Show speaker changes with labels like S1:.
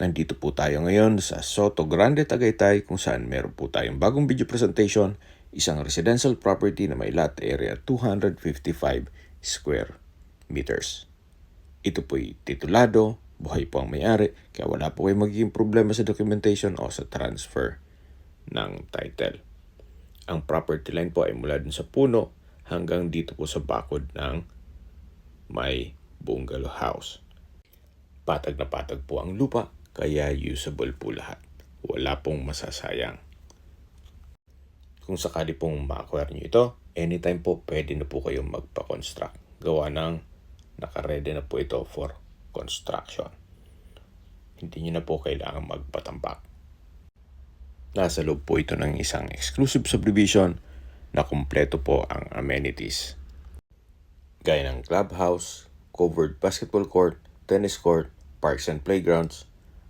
S1: Nandito po tayo ngayon sa Soto Grande, Tagaytay kung saan meron po tayong bagong video presentation, isang residential property na may lot area 255 square meters. Ito po'y titulado, buhay po ang may-ari, kaya wala po kayong magiging problema sa documentation o sa transfer ng title. Ang property line po ay mula dun sa puno hanggang dito po sa bakod ng may bungalow house. Patag na patag po ang lupa, kaya usable po lahat. Wala pong masasayang. Kung sakali pong ma-acquire nyo ito, anytime po pwede na po kayong magpa-construct. Gawa ng nakaredy na po ito for construction. Hindi nyo na po kailangan magpatambak. Nasa loob po ito ng isang exclusive subdivision na kumpleto po ang amenities. Gaya ng clubhouse, covered basketball court, tennis court, parks and playgrounds,